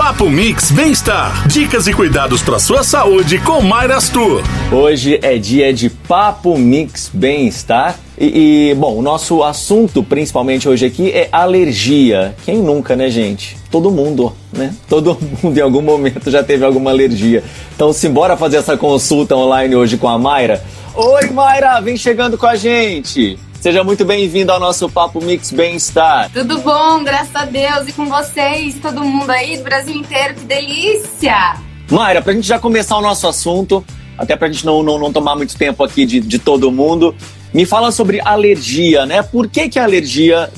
Papo Mix Bem-Estar. Dicas e cuidados para sua saúde com Mayra Astur. Hoje é dia de Papo Mix Bem-Estar. Bom, o nosso assunto, principalmente hoje aqui, é alergia. Quem nunca, né, gente? Todo mundo, né? Todo mundo em algum momento já teve alguma alergia. Então, simbora fazer essa consulta online hoje com a Mayra. Oi, Mayra, vem chegando com a gente. Seja muito bem-vindo ao nosso Papo Mix Bem-Estar. Tudo bom, graças a Deus. E com vocês, todo mundo aí do Brasil inteiro, que delícia! Mayra, pra gente já começar o nosso assunto, até pra gente não tomar muito tempo aqui de todo mundo, me fala sobre alergia, né? Por que a alergia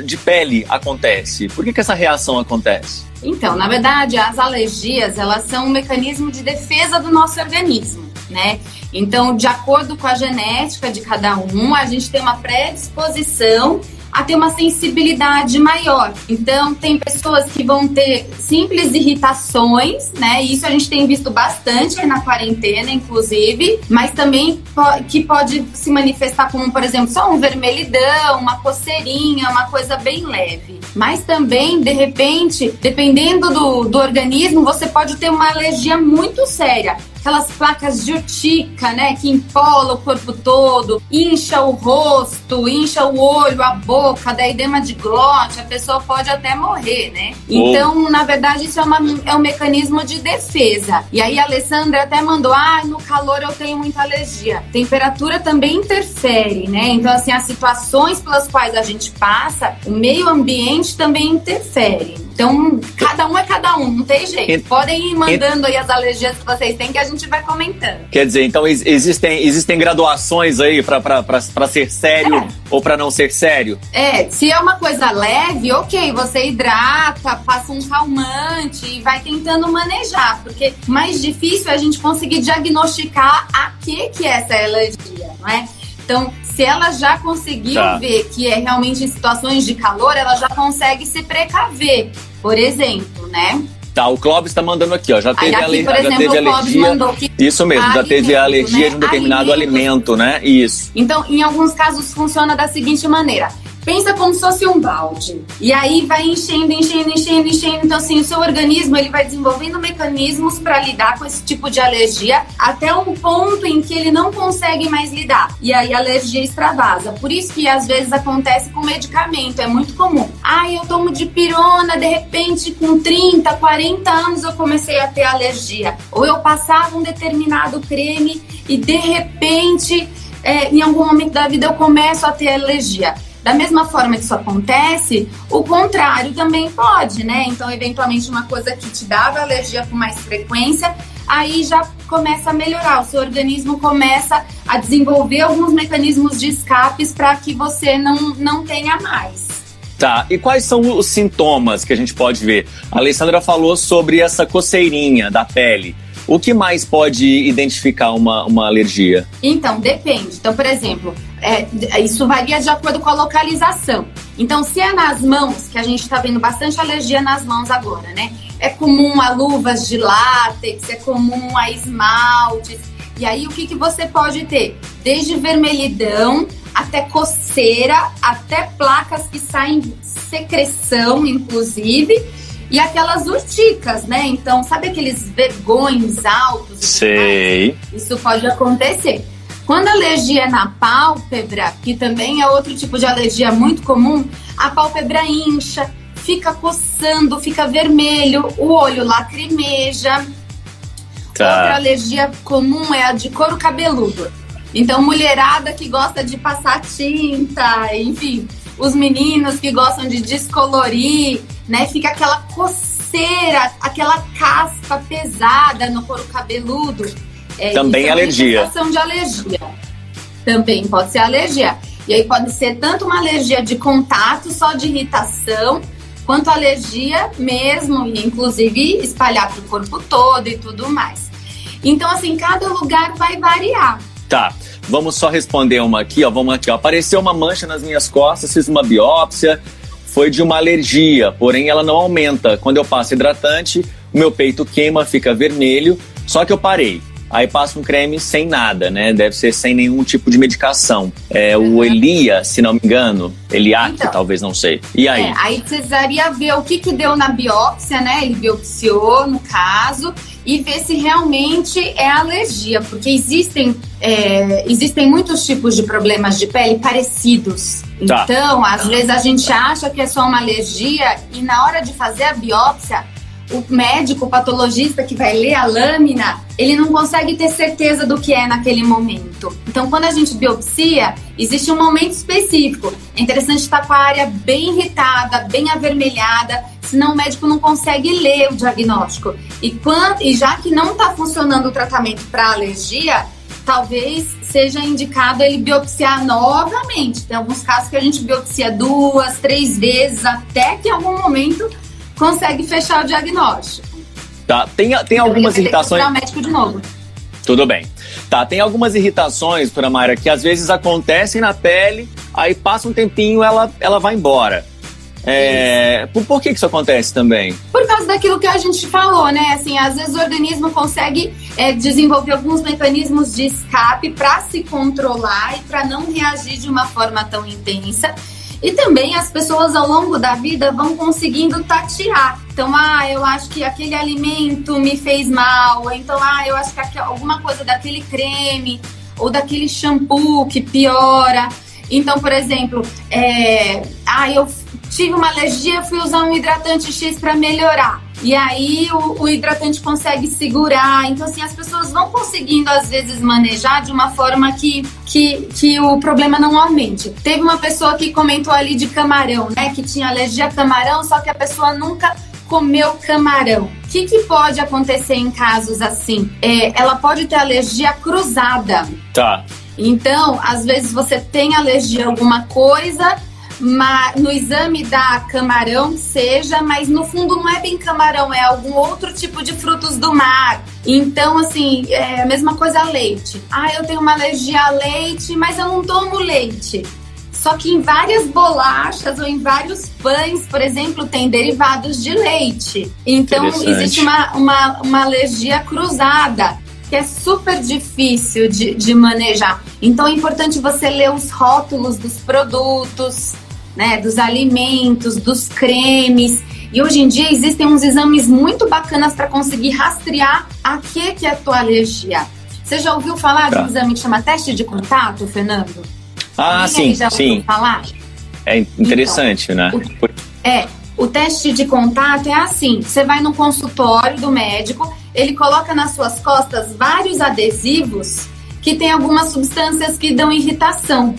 de pele acontece? Por que essa reação acontece? Então, na verdade, as alergias, elas são um mecanismo de defesa do nosso organismo, né? Então, de acordo com a genética de cada um, a gente tem uma predisposição a ter uma sensibilidade maior. Então, tem pessoas que vão ter simples irritações, né? Isso a gente tem visto bastante na quarentena, inclusive, mas também que pode se manifestar como, por exemplo, só um vermelhidão, uma coceirinha, uma coisa bem leve. Mas também, de repente, dependendo do organismo, você pode ter uma alergia muito séria. Aquelas placas de urtica, né, que empola o corpo todo, incha o rosto, incha o olho, a boca, dá edema de glote, a pessoa pode até morrer, né? Então, na verdade, isso é um mecanismo de defesa. E aí a Alessandra até mandou, no calor eu tenho muita alergia. Temperatura também interfere, né? Então, assim, as situações pelas quais a gente passa, o meio ambiente também interfere. Então, cada um é cada um, não tem jeito. Podem ir mandando aí as alergias que vocês têm que a gente vai comentando. Quer dizer, então existem graduações aí pra ser sério ou pra não ser sério? Se é uma coisa leve, ok, você hidrata, passa um calmante e vai tentando manejar, porque mais difícil é a gente conseguir diagnosticar a que é essa alergia, não é? Então, se ela já conseguiu ver que é realmente em situações de calor, ela já consegue se precaver, por exemplo, né? Tá, o Clóvis tá mandando aqui, ó, já teve alergia. Mandou que isso mesmo, já teve alergia de um determinado alimento, né? Isso. Então, em alguns casos funciona da seguinte maneira. Pensa como se fosse um balde. E aí vai enchendo. Então, assim, o seu organismo, ele vai desenvolvendo mecanismos para lidar com esse tipo de alergia até um ponto em que ele não consegue mais lidar. E aí a alergia extravasa. Por isso que, às vezes, acontece com medicamento. É muito comum. Eu tomo dipirona, de repente, com 30, 40 anos eu comecei a ter alergia. Ou eu passava um determinado creme e, de repente, em algum momento da vida eu começo a ter alergia. Da mesma forma que isso acontece, o contrário também pode, né? Então, eventualmente, uma coisa que te dava alergia com mais frequência, aí já começa a melhorar. O seu organismo começa a desenvolver alguns mecanismos de escapes para que você não tenha mais. Tá, e quais são os sintomas que a gente pode ver? A Alessandra falou sobre essa coceirinha da pele. O que mais pode identificar uma alergia? Então, depende. Então, por exemplo, isso varia de acordo com a localização. Então, se é nas mãos, que a gente está vendo bastante alergia nas mãos agora, né? É comum a luvas de látex, é comum a esmaltes. E aí, o que você pode ter? Desde vermelhidão, até coceira, até placas que saem secreção, inclusive. E aquelas urticas, né? Então, sabe aqueles vergões altos? Sei. Isso pode acontecer. Quando a alergia é na pálpebra, que também é outro tipo de alergia muito comum, a pálpebra incha, fica coçando, fica vermelho, o olho lacrimeja. Outra alergia comum é a de couro cabeludo. Então, mulherada que gosta de passar tinta, enfim, os meninos que gostam de descolorir, né? Fica aquela coceira, aquela caspa pesada no couro cabeludo. Também é alergia. De alergia. Também pode ser alergia. E aí pode ser tanto uma alergia de contato, só de irritação, quanto alergia mesmo, e inclusive espalhar pro corpo todo e tudo mais. Então, assim, cada lugar vai variar. Tá, vamos só responder uma aqui, ó. Vamos aqui, ó. Apareceu uma mancha nas minhas costas, fiz uma biópsia, foi de uma alergia, porém ela não aumenta. Quando eu passo hidratante, o meu peito queima, fica vermelho, só que eu parei. aí passa um creme sem nada, né? Deve ser sem nenhum tipo de medicação. O Elia, se não me engano, Eliac, Então, talvez, não sei. E aí? Aí precisaria ver o que deu na biópsia, né? Ele biopsiou, no caso, e ver se realmente é alergia, porque existem muitos tipos de problemas de pele parecidos. Tá. Então, às vezes a gente acha que é só uma alergia e na hora de fazer a biópsia, o médico, o patologista que vai ler a lâmina, ele não consegue ter certeza do que é naquele momento. Então, quando a gente biopsia, existe um momento específico. É interessante estar com a área bem irritada, bem avermelhada, senão o médico não consegue ler o diagnóstico. E já que não está funcionando o tratamento para alergia, talvez seja indicado ele biopsiar novamente. Tem alguns casos que a gente biopsia 2, 3 vezes, até que em algum momento consegue fechar o diagnóstico. Tá, tem algumas irritações. Tem que procurar o médico de novo. Tudo bem. Tá, tem algumas irritações, doutora Mayra, que às vezes acontecem na pele, aí passa um tempinho, ela vai embora. Por que isso acontece também? Por causa daquilo que a gente falou, né? Assim, às vezes o organismo consegue desenvolver alguns mecanismos de escape para se controlar e para não reagir de uma forma tão intensa. E também as pessoas ao longo da vida vão conseguindo tatear. Então, eu acho que aquele alimento me fez mal. Então, eu acho que alguma coisa daquele creme ou daquele shampoo que piora. Então, por exemplo, eu tive uma alergia, fui usar um hidratante X para melhorar. E aí o hidratante consegue segurar. Então, assim, as pessoas vão conseguindo, às vezes, manejar de uma forma que o problema não aumente. Teve uma pessoa que comentou ali de camarão, né? Que tinha alergia a camarão, só que a pessoa nunca comeu camarão. O que pode acontecer em casos assim? Ela pode ter alergia cruzada. Tá. Então, às vezes você tem alergia a alguma coisa, mas no exame dá camarão, mas no fundo não é bem camarão, é algum outro tipo de frutos do mar. Então, assim, é a mesma coisa a leite. Eu tenho uma alergia a leite, mas eu não tomo leite. Só que em várias bolachas ou em vários pães, por exemplo, tem derivados de leite. Então, existe uma alergia cruzada, que é super difícil de manejar. Então, é importante você ler os rótulos dos produtos, né, dos alimentos, dos cremes. E hoje em dia existem uns exames muito bacanas para conseguir rastrear a que é a tua alergia. Você já ouviu falar de um exame que chama teste de contato, Fernando? Sim, já ouviu falar? É interessante, então, né? O teste de contato é assim, você vai no consultório do médico, ele coloca nas suas costas vários adesivos que tem algumas substâncias que dão irritação.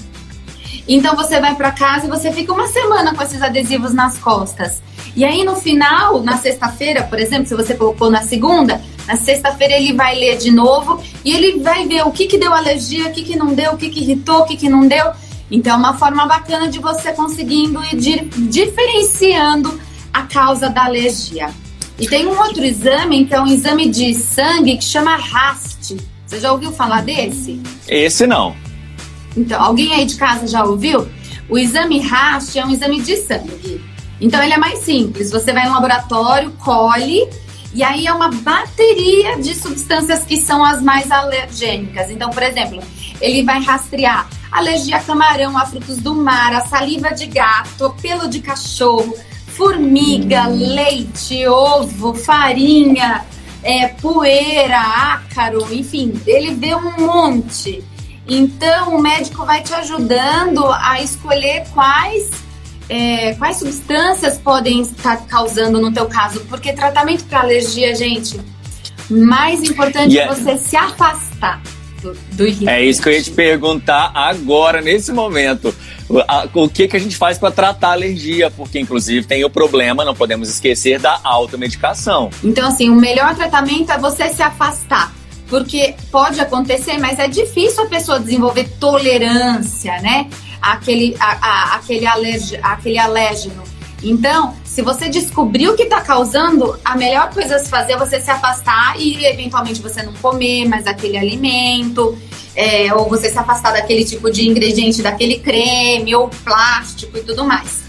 Então você vai para casa e você fica uma semana com esses adesivos nas costas. E aí no final, na sexta-feira, por exemplo, se você colocou na segunda, na sexta-feira ele vai ler de novo e ele vai ver o que deu alergia, o que não deu, o que irritou, o que não deu. Então é uma forma bacana de você conseguindo ir diferenciando a causa da alergia. E tem um outro exame, que é um exame de sangue, que chama RAST. Você já ouviu falar desse? Esse não. Então, alguém aí de casa já ouviu? O exame RAST é um exame de sangue. Então, ele é mais simples. Você vai no laboratório, colhe, e aí é uma bateria de substâncias que são as mais alergênicas. Então, por exemplo, ele vai rastrear alergia a camarão, a frutos do mar, a saliva de gato, pelo de cachorro, formiga, leite, ovo, farinha, poeira, ácaro, enfim, ele vê um monte. Então, o médico vai te ajudando a escolher quais substâncias podem estar causando no teu caso. Porque tratamento para alergia, gente, mais importante é você se afastar do irritante. É isso que eu ia te perguntar agora, nesse momento. O que a gente faz para tratar a alergia? Porque, inclusive, tem o problema, não podemos esquecer, da automedicação. Então, assim, o melhor tratamento é você se afastar. Porque pode acontecer, mas é difícil a pessoa desenvolver tolerância, né? Aquele alérgeno. Então, se você descobrir o que está causando, a melhor coisa a se fazer é você se afastar e, eventualmente, você não comer mais aquele alimento, ou você se afastar daquele tipo de ingrediente, daquele creme, ou plástico e tudo mais.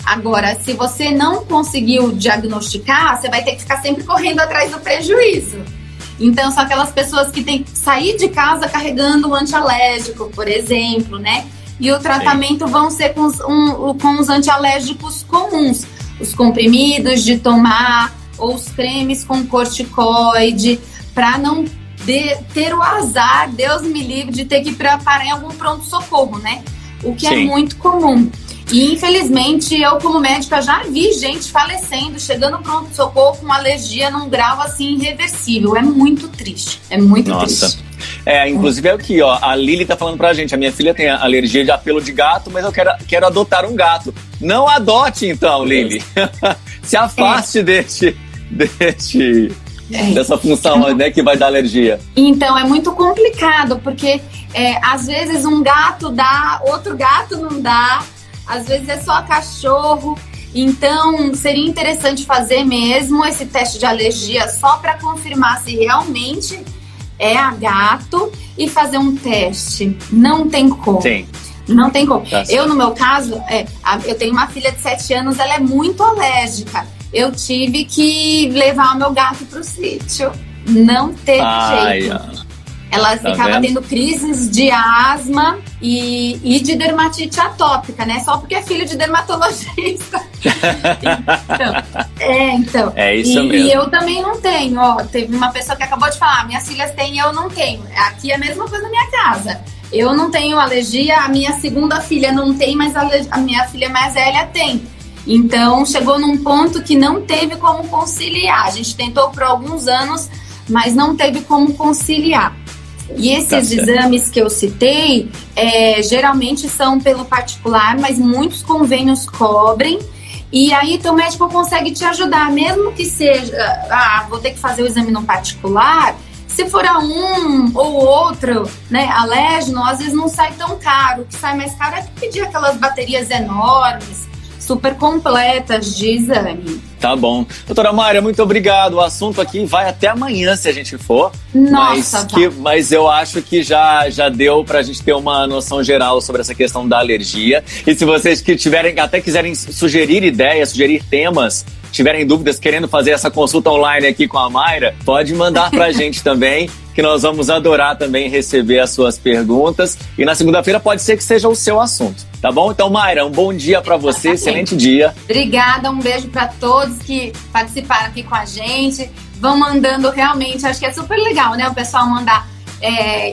Agora, se você não conseguiu diagnosticar, você vai ter que ficar sempre correndo atrás do prejuízo. Então, são aquelas pessoas que têm que sair de casa carregando um antialérgico, por exemplo, né? E o tratamento vão ser com os antialérgicos comuns, os comprimidos de tomar ou os cremes com corticoide, para não ter o azar, Deus me livre, de ter que parar em algum pronto-socorro, né? O que é muito comum. E, infelizmente, eu, como médica, já vi gente falecendo, chegando no pronto-socorro com alergia num grau, assim, irreversível. É muito triste. É muito triste. Inclusive é aqui, ó, a Lili tá falando pra gente, a minha filha tem alergia de pelo de gato, mas eu quero adotar um gato. Não adote, então, Lili. Se afaste dessa função, né, que vai dar alergia. Então, é muito complicado, porque às vezes um gato dá, outro gato não dá. Às vezes é só cachorro, então seria interessante fazer mesmo esse teste de alergia só para confirmar se realmente é a gato e fazer um teste. Não tem como. Sim. Não tem como. Tá. Eu, no meu caso, eu tenho uma filha de 7 anos, ela é muito alérgica. Eu tive que levar o meu gato pro sítio. Não teve jeito. Ela ficava tendo crises de asma e de dermatite atópica, né? Só porque é filho de dermatologista. Então. É isso mesmo. E eu também não tenho. Ó, teve uma pessoa que acabou de falar, minhas filhas têm e eu não tenho. Aqui é a mesma coisa na minha casa. Eu não tenho alergia, a minha segunda filha não tem, mas a minha filha mais velha tem. Então, chegou num ponto que não teve como conciliar. A gente tentou por alguns anos, mas não teve como conciliar. E esses exames que eu citei, geralmente são pelo particular, mas muitos convênios cobrem. E aí, teu médico consegue te ajudar, mesmo que seja, vou ter que fazer o exame no particular. Se for a um ou outro, né, alérgeno, às vezes não sai tão caro. O que sai mais caro é pedir aquelas baterias enormes, super completas de exame. Tá bom. Doutora Mayra, muito obrigado. O assunto aqui vai até amanhã, se a gente for. Nossa, mas eu acho que já deu pra gente ter uma noção geral sobre essa questão da alergia. E se vocês que quiserem sugerir ideias, sugerir temas, tiverem dúvidas, querendo fazer essa consulta online aqui com a Mayra, pode mandar pra gente também, que nós vamos adorar também receber as suas perguntas. E na segunda-feira pode ser que seja o seu assunto, tá bom? Então, Mayra, um bom dia pra você, excelente dia. Obrigada, um beijo pra todos que participaram aqui com a gente. Vão mandando realmente, acho que é super legal, né? O pessoal mandar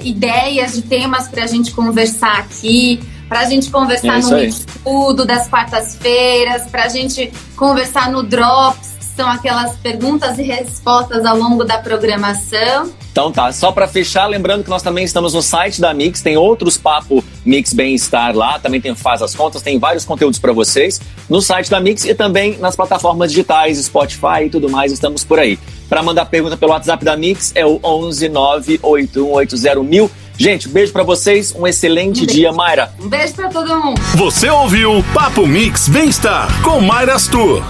ideias de temas pra gente conversar aqui, pra gente conversar no estudo das quartas-feiras, pra gente conversar no Drops, que são aquelas perguntas e respostas ao longo da programação. Então tá, só pra fechar, lembrando que nós também estamos no site da Mix, tem outros Papo Mix Bem-Estar lá, também tem Faz as Contas, tem vários conteúdos pra vocês no site da Mix e também nas plataformas digitais, Spotify e tudo mais, estamos por aí. Pra mandar pergunta pelo WhatsApp da Mix é o 11 98180 1000. Gente, beijo pra vocês, um excelente dia, Mayra. Um beijo pra todo mundo. Você ouviu Papo Mix Bem-Estar com Mayra Astur.